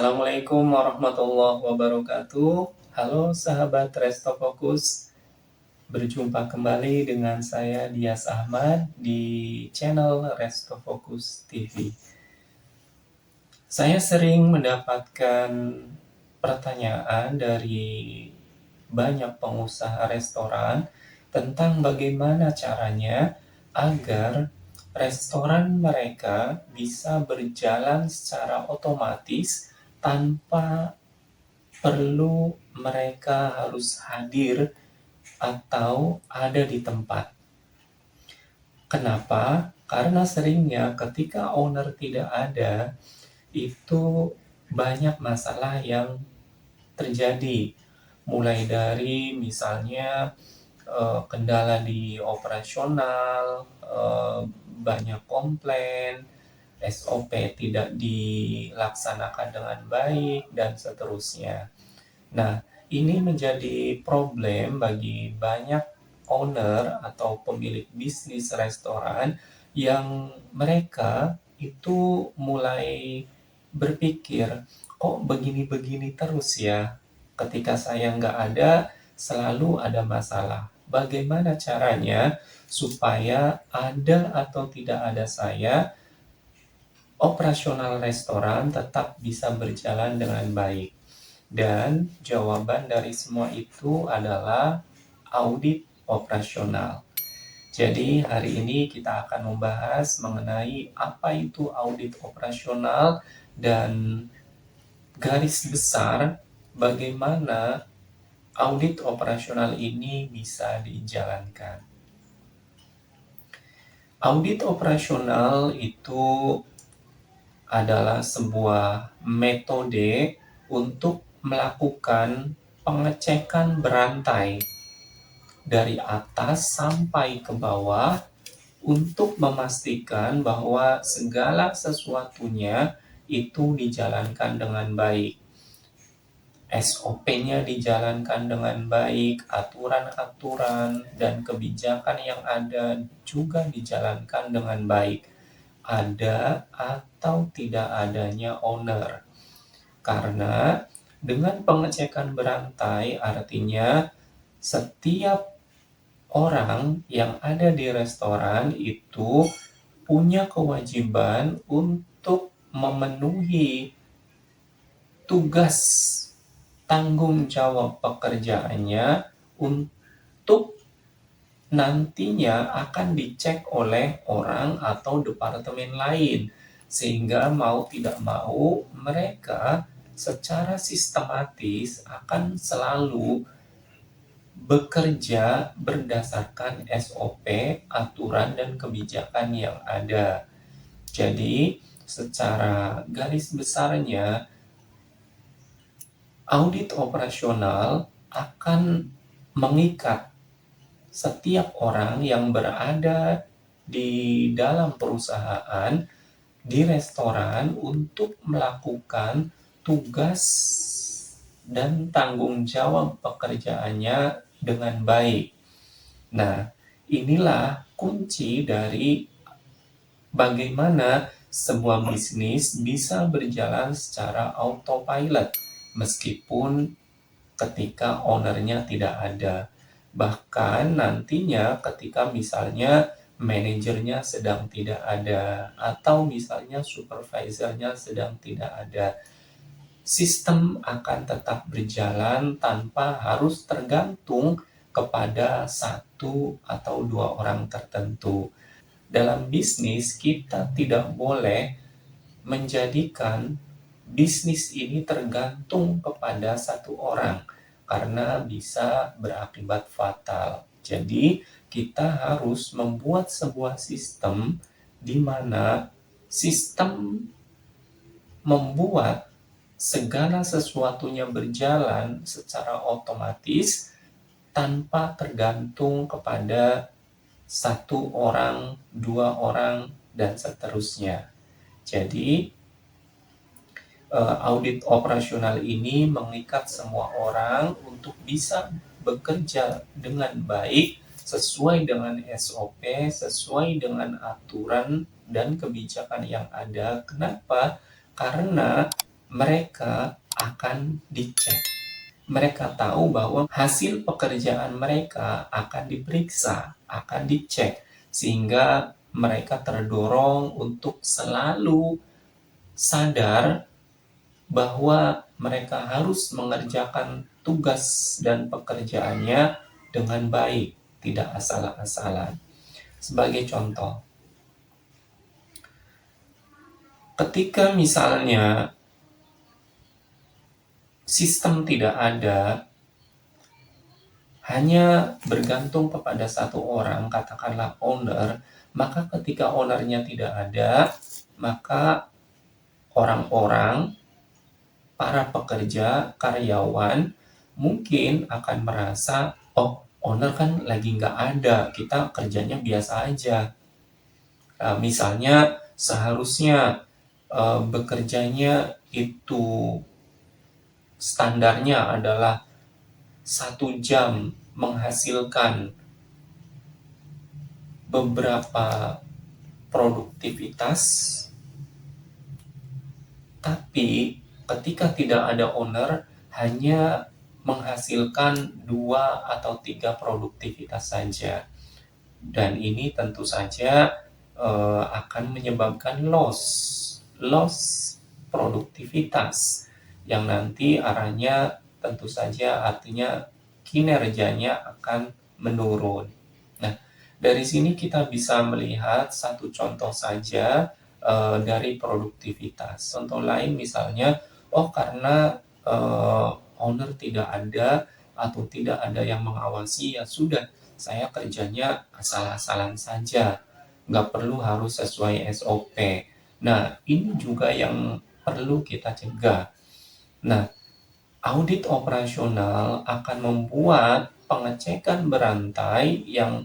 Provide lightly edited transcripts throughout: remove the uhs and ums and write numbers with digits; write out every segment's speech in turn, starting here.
Assalamualaikum warahmatullahi wabarakatuh. Halo sahabat Resto Fokus, berjumpa kembali dengan saya Dias Ahmad di channel Resto Fokus TV. Saya sering mendapatkan pertanyaan dari banyak pengusaha restoran tentang bagaimana caranya agar restoran mereka bisa berjalan secara otomatis tanpa perlu mereka harus hadir atau ada di tempat. Kenapa? Karena seringnya ketika owner tidak ada, itu banyak masalah yang terjadi. Mulai dari misalnya kendala di operasional, banyak komplain, SOP tidak dilaksanakan dengan baik, dan seterusnya. Nah, ini menjadi problem bagi banyak owner atau pemilik bisnis restoran yang mereka itu mulai berpikir, kok begini-begini terus ya? Ketika saya nggak ada, selalu ada masalah. Bagaimana caranya supaya ada atau tidak ada saya, operasional restoran tetap bisa berjalan dengan baik? Dan jawaban dari semua itu adalah audit operasional. Jadi hari ini kita akan membahas mengenai apa itu audit operasional dan garis besar bagaimana audit operasional ini bisa dijalankan. Audit operasional itu adalah sebuah metode untuk melakukan pengecekan berantai dari atas sampai ke bawah untuk memastikan bahwa segala sesuatunya itu dijalankan dengan baik. SOP-nya dijalankan dengan baik, aturan-aturan dan kebijakan yang ada juga dijalankan dengan baik. Ada atau tidak adanya owner. Karena dengan pengecekan berantai artinya setiap orang yang ada di restoran itu punya kewajiban untuk memenuhi tugas tanggung jawab pekerjaannya untuk nantinya akan dicek oleh orang atau departemen lain. Sehingga mau tidak mau mereka secara sistematis akan selalu bekerja berdasarkan SOP, aturan, dan kebijakan yang ada. Jadi, secara garis besarnya, audit operasional akan mengikat setiap orang yang berada di dalam perusahaan, di restoran untuk melakukan tugas dan tanggung jawab pekerjaannya dengan baik. Nah, inilah kunci dari bagaimana sebuah bisnis bisa berjalan secara autopilot meskipun ketika ownernya tidak ada. Bahkan nantinya ketika misalnya manajernya sedang tidak ada atau misalnya supervisornya sedang tidak ada, sistem akan tetap berjalan tanpa harus tergantung kepada satu atau dua orang tertentu. Dalam bisnis, kita tidak boleh menjadikan bisnis ini tergantung kepada satu orang, karena bisa berakibat fatal. Jadi, kita harus membuat sebuah sistem di mana sistem membuat segala sesuatunya berjalan secara otomatis tanpa tergantung kepada satu orang, dua orang, dan seterusnya. Jadi, audit operasional ini mengikat semua orang untuk bisa bekerja dengan baik sesuai dengan SOP, sesuai dengan aturan dan kebijakan yang ada. Kenapa? Karena mereka akan dicek. Mereka tahu bahwa hasil pekerjaan mereka akan diperiksa, akan dicek, sehingga mereka terdorong untuk selalu sadar bahwa mereka harus mengerjakan tugas dan pekerjaannya dengan baik, tidak asal-asalan. Sebagai contoh, ketika misalnya sistem tidak ada, hanya bergantung kepada satu orang, katakanlah owner, maka ketika ownernya tidak ada, maka orang-orang, para pekerja, karyawan, mungkin akan merasa, oh owner kan lagi nggak ada, kita kerjanya biasa aja. Misalnya seharusnya bekerjanya itu standarnya adalah 1 jam menghasilkan beberapa produktivitas, tapi ketika tidak ada owner hanya menghasilkan 2 atau 3 produktivitas saja. Dan ini tentu saja akan menyebabkan loss produktivitas yang nanti arahnya tentu saja artinya kinerjanya akan menurun. Nah, dari sini kita bisa melihat satu contoh saja dari produktivitas. Contoh lain misalnya, oh karena owner tidak ada atau tidak ada yang mengawasi, ya sudah saya kerjanya asal-asalan saja, nggak perlu harus sesuai SOP. Nah, ini juga yang perlu kita cegah. Nah, audit operasional akan membuat pengecekan berantai yang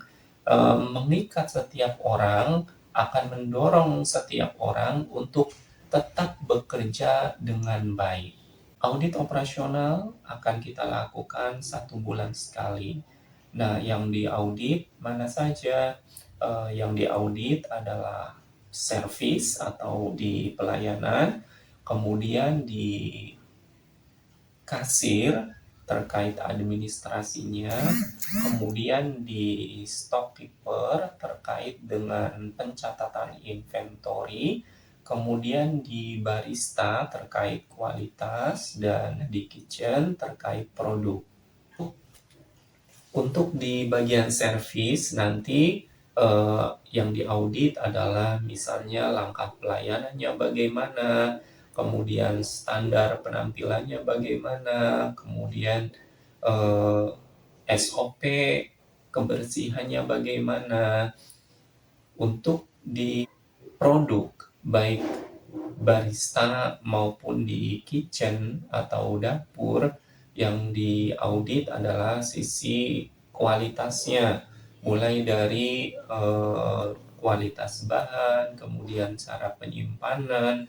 mengikat setiap orang, akan mendorong setiap orang untuk tetap bekerja dengan baik. Audit operasional akan kita lakukan 1 bulan sekali. Nah, yang diaudit mana saja? Yang diaudit adalah service atau di pelayanan, kemudian di kasir terkait administrasinya, kemudian di stockkeeper terkait dengan pencatatan inventory, kemudian di barista terkait kualitas, dan di kitchen terkait produk. Untuk di bagian servis nanti yang diaudit adalah misalnya langkah pelayanannya bagaimana, kemudian standar penampilannya bagaimana, kemudian SOP kebersihannya bagaimana. Untuk di produk, baik barista maupun di kitchen atau dapur, yang diaudit adalah sisi kualitasnya, mulai dari kualitas bahan, kemudian cara penyimpanan,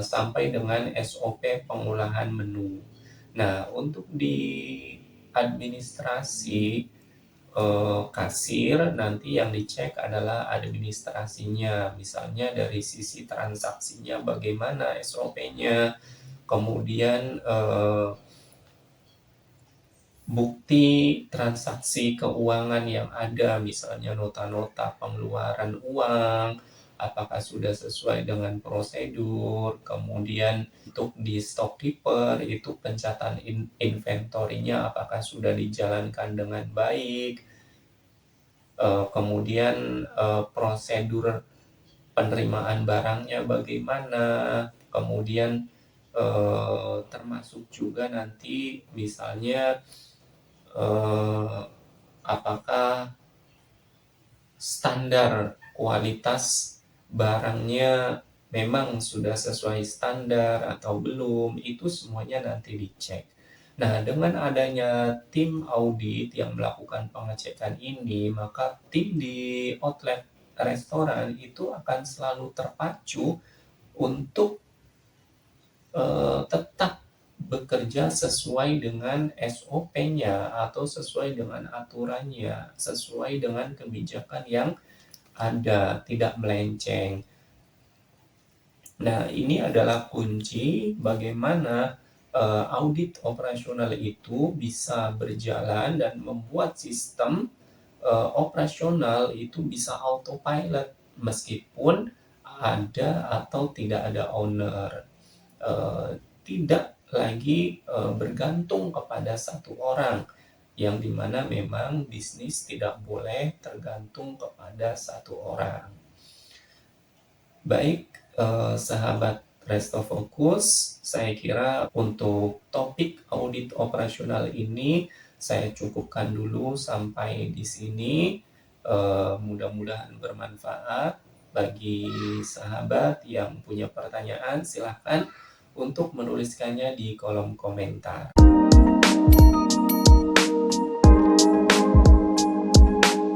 sampai dengan SOP pengolahan menu. Nah, untuk di administrasi kasir nanti yang dicek adalah administrasinya, misalnya dari sisi transaksinya bagaimana SOP-nya, kemudian bukti transaksi keuangan yang ada, misalnya nota-nota pengeluaran uang, apakah sudah sesuai dengan prosedur, kemudian untuk di stockkeeper itu pencatatan inventorinya apakah sudah dijalankan dengan baik, kemudian prosedur penerimaan barangnya bagaimana, kemudian termasuk juga nanti misalnya apakah standar kualitas barangnya memang sudah sesuai standar atau belum, itu semuanya nanti dicek. Nah, dengan adanya tim audit yang melakukan pengecekan ini, maka tim di outlet restoran itu akan selalu terpacu untuk tetap bekerja sesuai dengan SOP-nya atau sesuai dengan aturannya, sesuai dengan kebijakan yang ada, tidak melenceng. Nah, ini adalah kunci bagaimana audit operasional itu bisa berjalan dan membuat sistem operasional itu bisa autopilot meskipun ada atau tidak ada owner. Tidak lagi bergantung kepada satu orang, yang dimana memang bisnis tidak boleh tergantung kepada satu orang. Baik, sahabat Resto Fokus, saya kira untuk topik audit operasional ini saya cukupkan dulu sampai di sini. Mudah-mudahan bermanfaat. Bagi sahabat yang punya pertanyaan, silahkan untuk menuliskannya di kolom komentar.